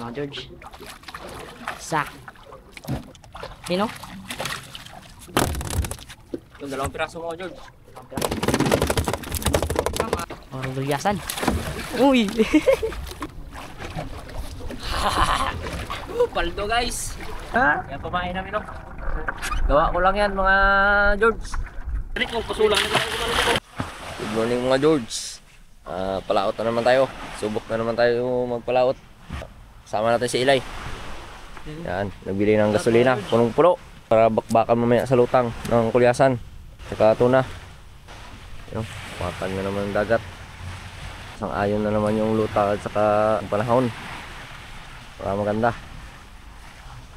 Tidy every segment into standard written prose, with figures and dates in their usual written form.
mga George. Isa. Sino? Yung 2 piraso mo, George. Oh, gulyasan. Uy! Paldo guys. Ha? Yan pamain namin, no? Gawa ko lang yan, mga George. Kung pasulang na lang. Good morning mga George. Palaot na naman tayo. Subok na naman tayo magpalaot. Sama natin si Eli. Yan, nagbili ng gasolina, punong-puno para bakbakan mamaya sa lutang ng kulyasan saka tuna. Yun, pakan na naman ng dagat. Isang ayon na naman yung luta at saka ang panahon. Para maganda.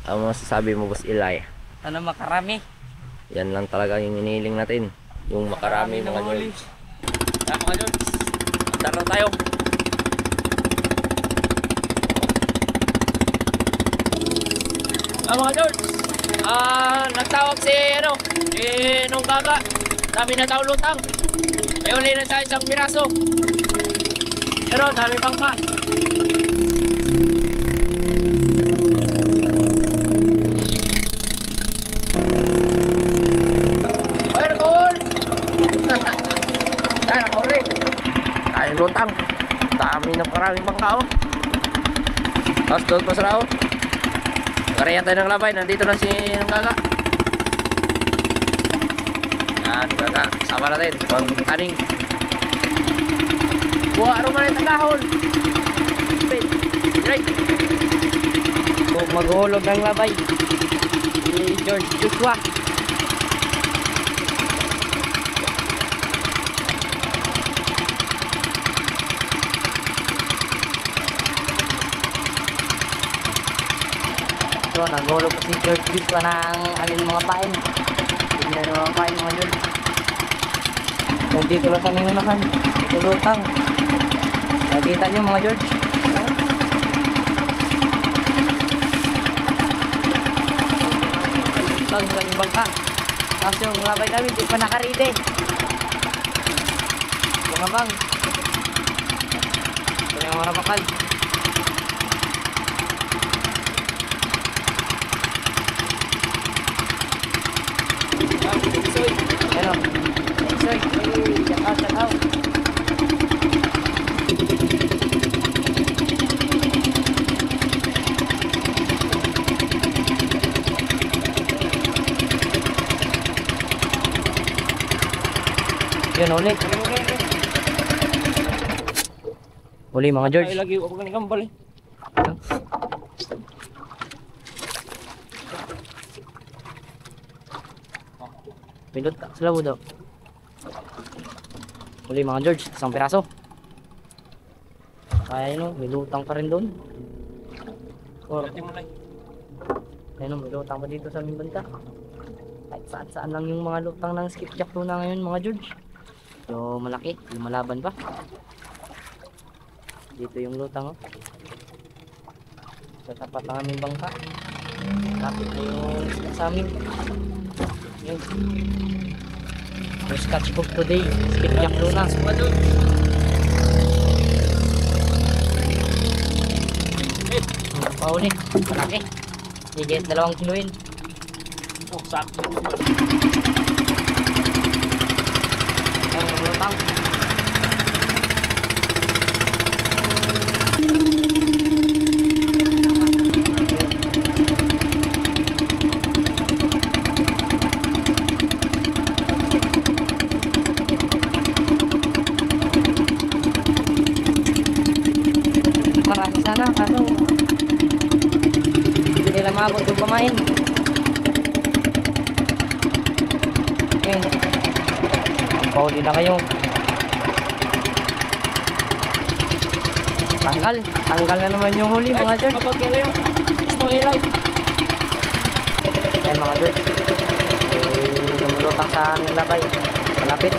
Ano masasabi mo, Boss Eli? Sana makarami. Yan lang talaga yung iniling natin. Yung makarami mga George. Kaya mga George, tara tayo. Mga George, nagtawag si nung kaka. Sabi na daw lutang. May uli na tayo isang piraso. Pero dami pang pa. Ay, nakahol! Ay, nakahol eh. Ay, lutang. Dami na maraming pang kao. Tapos doon pa sa rao. Karayan tayo ng labay, nandito na si Nunggaga. Yan, Nunggaga, sama natin, huwag kaning. Buha rin man yung tagahon. Right. Maghulog ng labay. Si George Joshua. So, naghulog po si George Joshua ng alin mga pain. Tignan ng mga pain mga George. Nandito lang sa ninunakan. Tulutang. Nakita nyo mga George. Tulutang sa yung bangka. Tapos yung labay namin di pa nakaride. Bumabang. Ito yung mga bakal. Ano? Soy, check out, check out. Yun ulit. Uli mga George. Ay, lagi ako ng kambal eh. Pindot ka, sila mo daw. Uli mga George, isang piraso. Kaya yun, may lutang pa rin doon. Ayun, may lutang pa dito sa aming banta. Kahit saan lang yung mga lutang ng skipjack tuna ngayon mga George. So malaki, lumalaban pa. Dito yung lutang, oh. Sa tapat ng aming bangka. Lapit na yung sa amin. Yun. Yung sketchbook today, skipjack tuna. Pauli, malaki. Higit 2 kiloin. Oh, sakto. Ang lutang. Marami sana, kaso hindi nila maabot yung pamain. Okay. Pauli na kayo. Tanggal na naman yung huli mga George. Kapag yung small ilaw. Ayan mga George. Lumulutang sa aming labay. Malapit.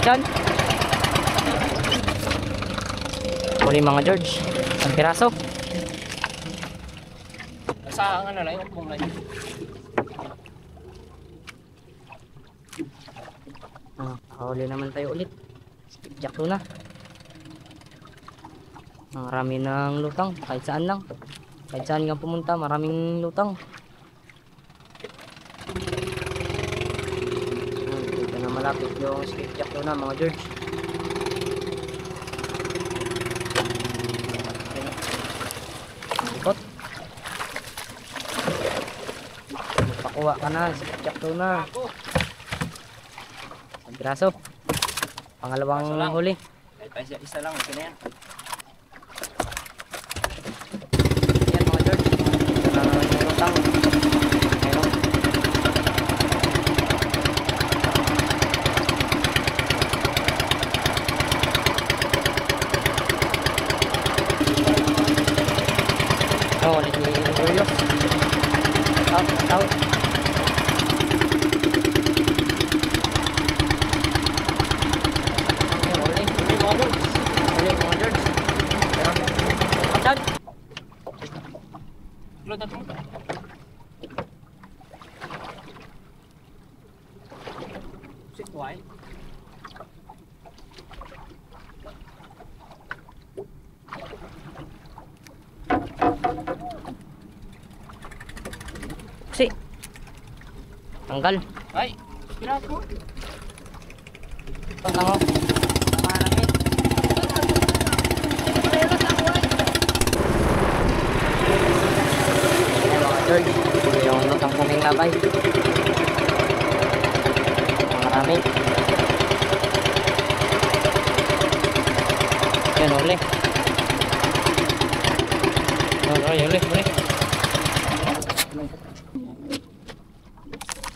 Diyan. Huli mga George. Ang piraso. Sa ano lang, yung pong line. Huli naman tayo ulit. skipjack tuna. Marami ng lutang, kahit saan lang. Kahit saan nga pumunta, maraming lutang. Dito na malapit yung skipjack tuna mga George. Ikot. Magpakuha ka na, skipjack tuna. Ang piraso. Pangalawang huli. Kahit isa lang, okay na yan. Yan mga George. Yung lutang. Ayun. Oh, ulit ni Orios. Out, out. Si tanggal. Ay, piraso. Tango. Tama na namin. George, yung lutang kaming labay. Marami. Yan, uli. Uli.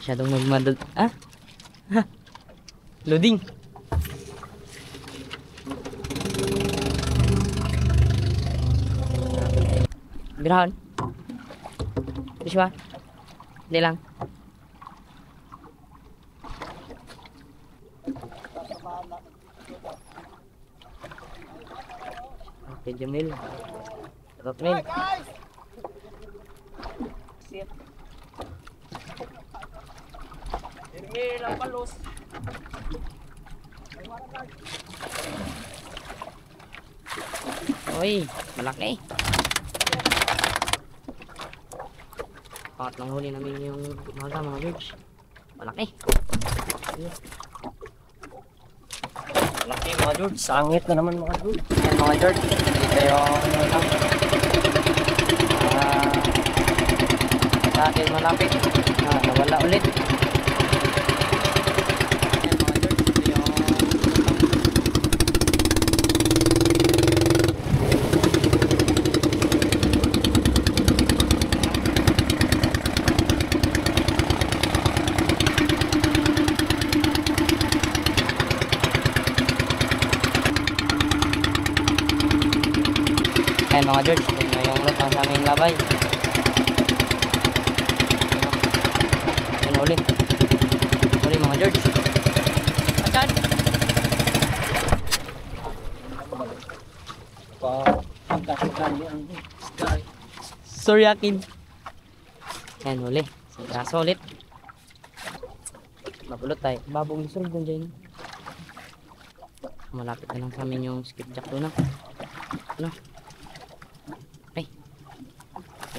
Masyadong magmadal. Ah? Ha? Loading. Birahan. Ito siya. Hindi lang. Okay, Jamil. Sarap Mil. Lang palos. Uy, malaki. Pangatlong huli namin yung umaga mga George. Malaki. Laki mga George. Sangit na naman mga George. Yan mga George. Ito yung lang. Sa atin malapit. Nawala ulit. Yan mga George. Ito yung ayan mga George, ito na yung lutang sa aming labay. Ayan ulit. Ulit mga George. Ayan. Sorry akin. Ayan ulit. Sa braso ulit. Mapulot tayo. Babong lisod dun dyan. Malapit na lang sa amin yung skipjack doon na. Ano?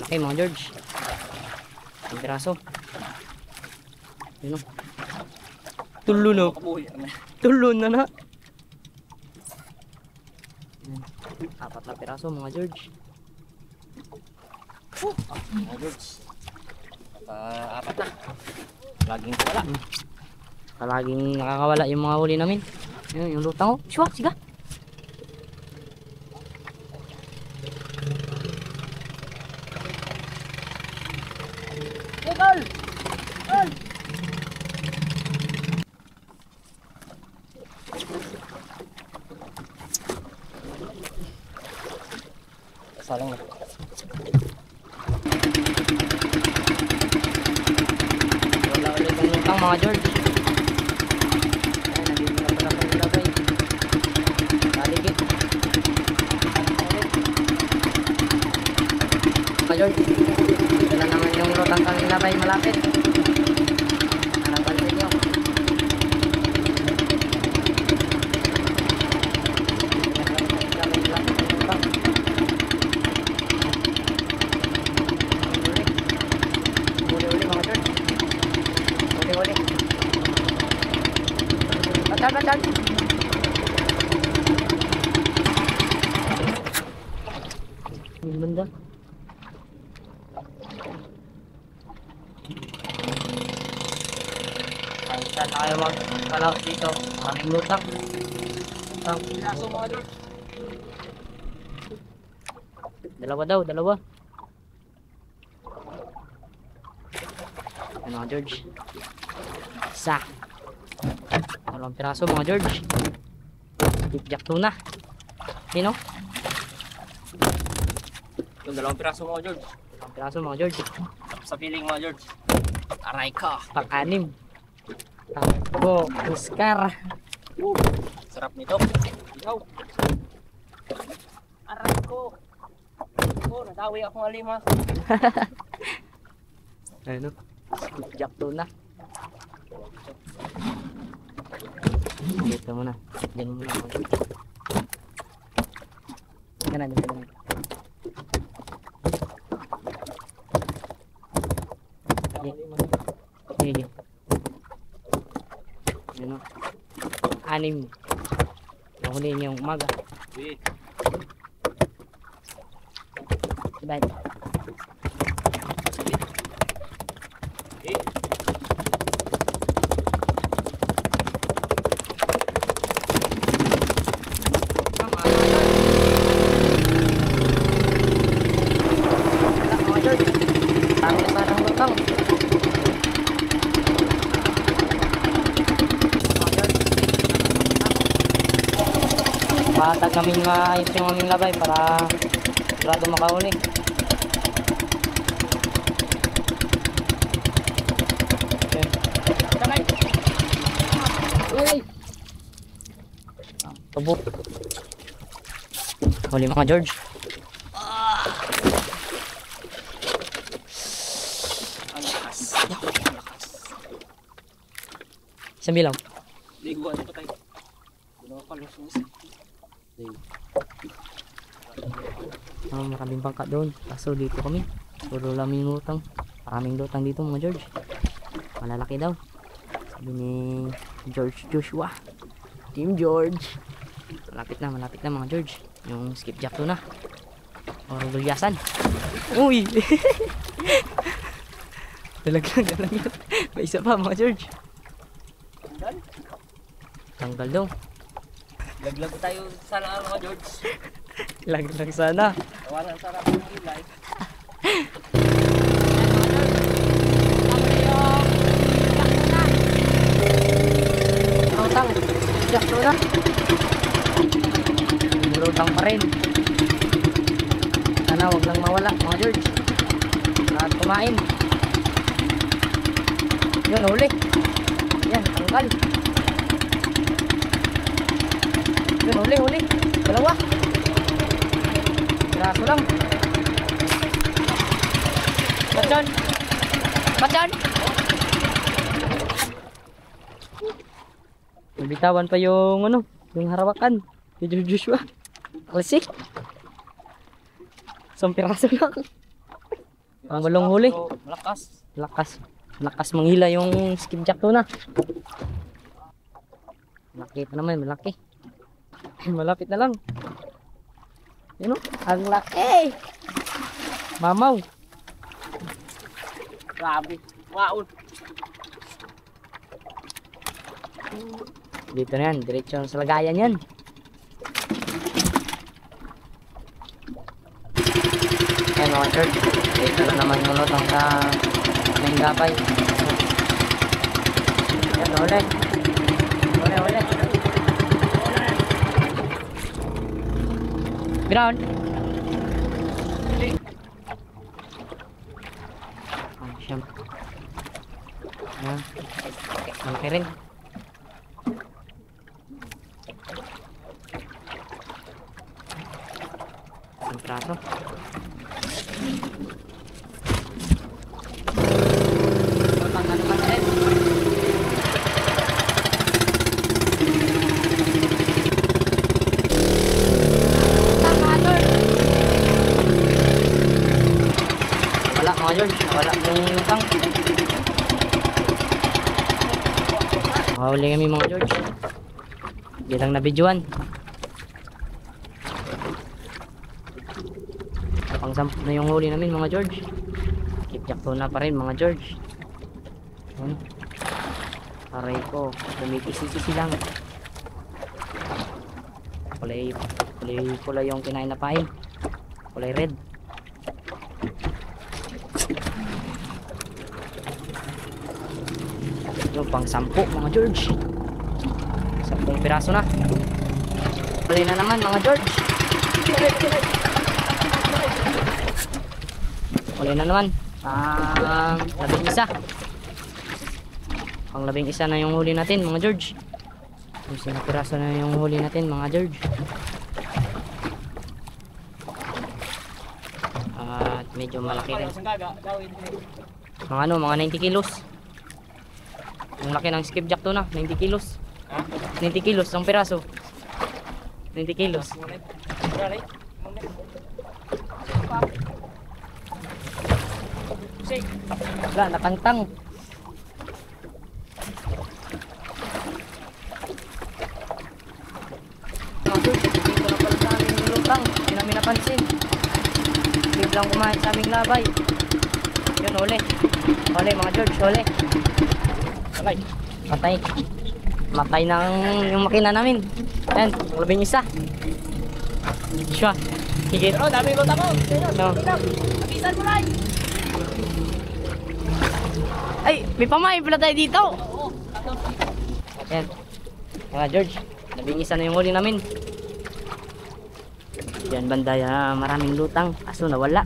Okay mga George. Ang piraso. Yun o. Tulo na. Tulo na na. Apat na piraso mga George. Mga George. Apat na. Laging wala. Laging nakakawala yung mga huli namin. Yun, yung lutang o. Shwa, siga. Salang na. Wala ulit ang lutang mga George. Ayan, nandito na pala kami lagay. Taligit. Mga George, ito na naman yung lutang kami labay malapit. Harapan sa inyo. Kacan. Yung banda. Saan tayo magpalaw dito? Maraming lutang. Dalawa daw, dalawa. Ano mga George? Isa. Dalawang piraso mga George. Tipjak tuna. Sino? Yung dalawang piraso mga George. Dalawang piraso mga George. Sa piling mga George. Aray ka. Pang-anim. Takbo, Oscar. Sarap nito. Ikaw. Aray ko. Oh, nadawi ako ng lima. Ano? Tipjak tuna. Dito muna. Diyan muna mga George. Ganun, ganun. Sige. Ano? Anim. Nahuli niya yung umaga. Wait. Bye. Patag kaming maayos yung aming labay para sigurado makahuli. Okay. Uy! Tubo. Huli mga George. Ang lakas. Ang lakas. Isang bilang. Ligo ano pa tayo? Ginawa pa lusus. Maraming bangka doon. Kaso dito kami. Puro laming lutang. Maraming lutang dito mga George. Malalaki daw. Sabi ni George Joshua. Team George. Malapit na mga George. Yung skipjack tuna. O gulyasan. Uy! Dalaglag. May isa pa mga George. Tanggal daw. Laglag tayo sana mga George. Laglag sana. Tawanan sarap ng ilay. Utang. Skipjack tuna. Lutang pa rin. Sana wag lang mawala mga George. Lahat kumain. Yun, huli. Yan, tanggal. Yun, huli. Dalawa. Piraso lang. Kacan. Nabitawan pa yung ano, yung harawakan. Yung Joshua. Klasik. Isang piraso lang. Ang walong huli. Lakas manghila yung skipjack tuna. Malaki pa naman, malaki. Malapit na lang. Yun o, ang laki. Mamaw. Grabe. Wow. Dito na yan, diretso sa lagayan yan. Ayan mga church, dito na naman yung lutang sa main gapay. Yan, ulit. Ground. Siyam. Ayan. Malaki rin. Ang praso. Wala mga George, wala yung lutang. Mahuli kami mga George. Di lang nabidyoan. Pang 10 na yung huli namin mga George. Skipjack tuna pa rin mga George. Aray ko, lumikisi-sisi lang. Kulay yung kinain na pain. Kulay red. Yung pang 10 mga George. 10 piraso na. Huli na naman mga George. Huli na naman. 11. Pang 11 na yung huli natin mga George. 10 piraso na yung huli natin mga George. At medyo malaki rin. Mga mga 90 kilos. Ang laki ng skipjack tuna, 90 kilos. 90 kilos ang piraso. 90 kilos. Wala, nakantang. Hindi namin napansin. Biglang kumain sa aming labay. Yun, huli. Huli mga George, huli. Matay. Matay ng yung makina namin. Yan, 11. Siya. Higit. Pero dami ko tako. No. Abisan mo lang. Ay, may pamay pala tayo dito. Yan. Mga George, 11 na yung huli namin. Yan banda, maraming lutang. Kaso nawala.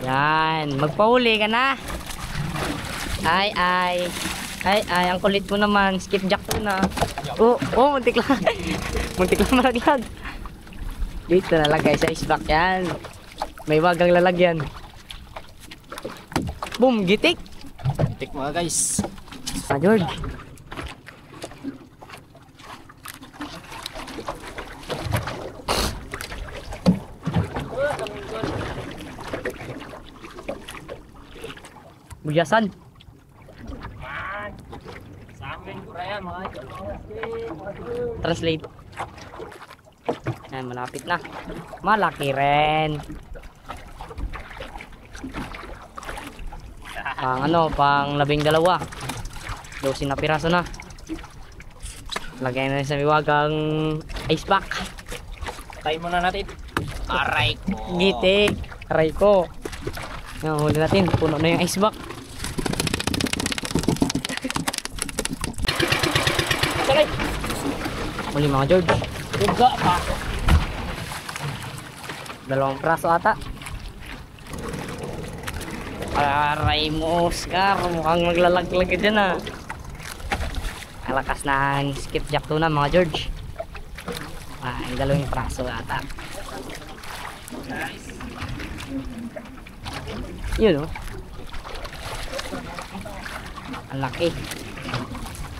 Yan, magpahuli ka na. Ay, ang kulit mo naman. Skipjack to na. Oh, muntik lang. Muntik lang malaglag. Dito nalagay sa isbak yan. May wagang lalagyan. Boom, gitik. Gitik mga guys. George. Buyasan. Sa amin Korea mga Translate. Yan, malapit na. Malaki rin. Pang 12. 12 na piraso na. Lagay na rin sa miwagang ice pack. Tayo muna natin. Aray ko. Gitik. Aray ko. Yan, huli natin. Puno na yung ice pack. Salay. Huli mga George. Duga pa. 2 praso ata. Aray mo, Oscar. Mukhang maglalaglag ka dyan ah. Alakas ng skipjack tuna mga George. Ang 2 praso ata. Yun oh. Ang laki.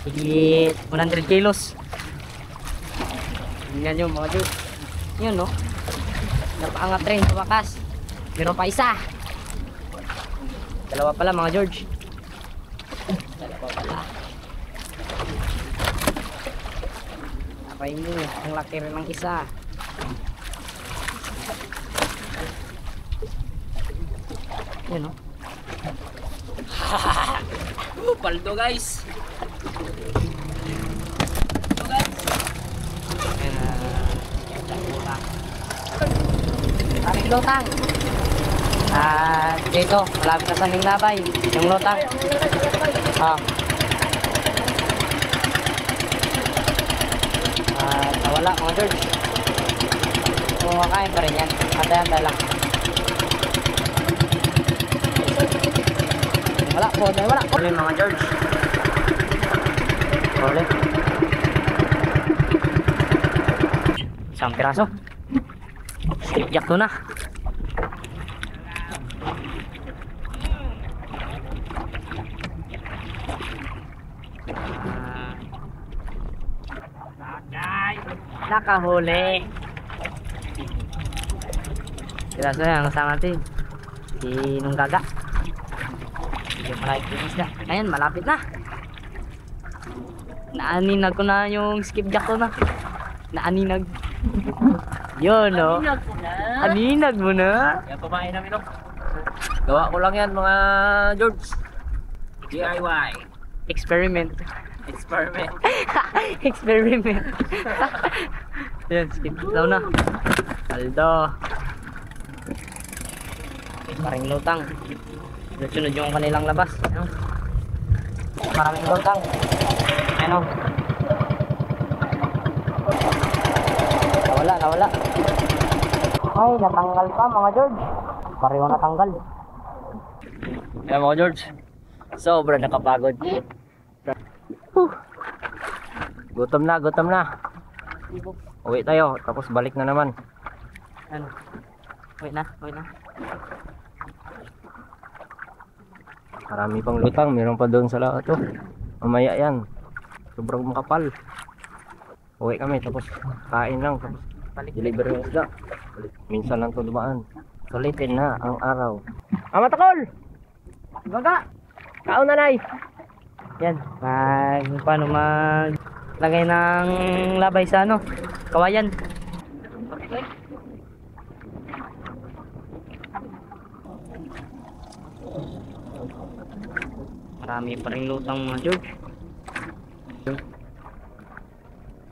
Higit 100 kilos. Tingnan nyo mga George. Yun oh. Napaangat rin sa wakas. Meron pa isa. 2 pala mga George. 2 pala. Aray mo, ang laki rin ng isa. Yan o. Paldo guys. Aming lotang. At dito, malapit na sa aming labay. Yung lotang. Nawala mga George. Kumakain pa rin yan. Handa-handa lang. Wala po, wala. Huli mga George. Huli. 1 piraso. Skipjack to na. Nakahuli. Piraso yan kasama natin. Si Nunggaga. Medyo malapit yung isda. Ayan, malapit na. Naaninag ko na yung skipjack ko na. Naaninag. Yun, no? Aninag ko na. Aninag mo na. Yan, pamain namin, no? Gawa ko lang yan, mga George. DIY. Experiment. Experiment. Experiment. Yan, skip daw na. Aldo. Maraming lutang. Sunod yung kanilang labas. Ano? Maraming lutang. Ano? Nawala. Ay, natanggal pa mga George. Pareho natanggal. Ayan mga George. Sobra nakapagod. Gutom na. Uwi tayo, tapos balik na naman. Ano? Wait na. Marami pang lutang, meron pa doon sa lahat to. Mamaya yan. Sobrang makapal. Uwi kami, tapos kain lang, tapos deliver yung isda. Minsan lang to dumaan. Sulitin na ang araw. Matakol! Gaga! Kaon nanay! Yan, paano maglagay ng labay sa ano, kawayan. Marami pa rin lutang mga George.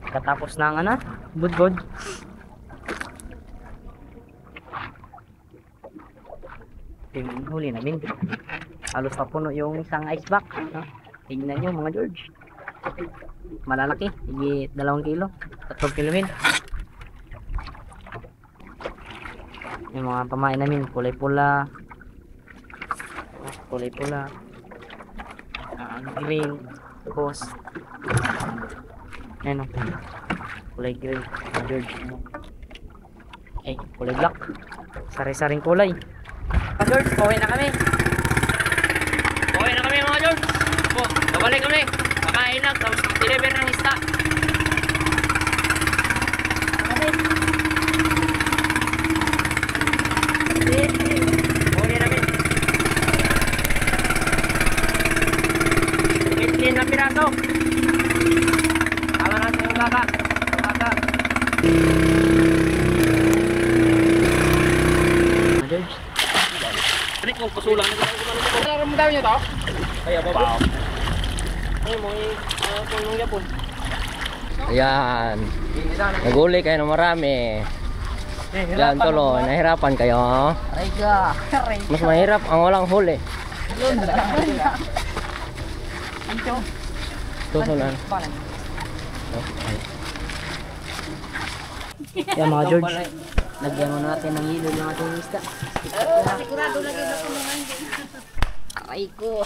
Katapos ng ano, budgod. Yung huli namin. Halos papuno yung isang ice pack. No? Tingnan nyo mga George. Malalaki. Higi 2 kilo. 3 kilohin. Yung mga pamain namin. Kulay pula. Green. Tapos. Ayan o. Kulay green. Mga George. Kulay black. Sari-saring kulay. Mga George, pauwi na kami. Okay na kami mga George. Kabalik kami. Kakain na, tapos deliver ng isda. Huli namin. 15 na piraso. Tama natin yung kaka. Mga George. Trik mong pasulang. Ano mo daw niya to? Kaya baba. Ay mo kulong yapon. Ayan. Naguli kayo ng marami. Yan tuloy. Nahirapan kayo. Aray ka. Mas mahirap ang walang huli. Tusulan. Yan mga George. Lagyan mo natin ng hilo yung ating isda. Sigurado lagi na kumuhan din. Aray ko.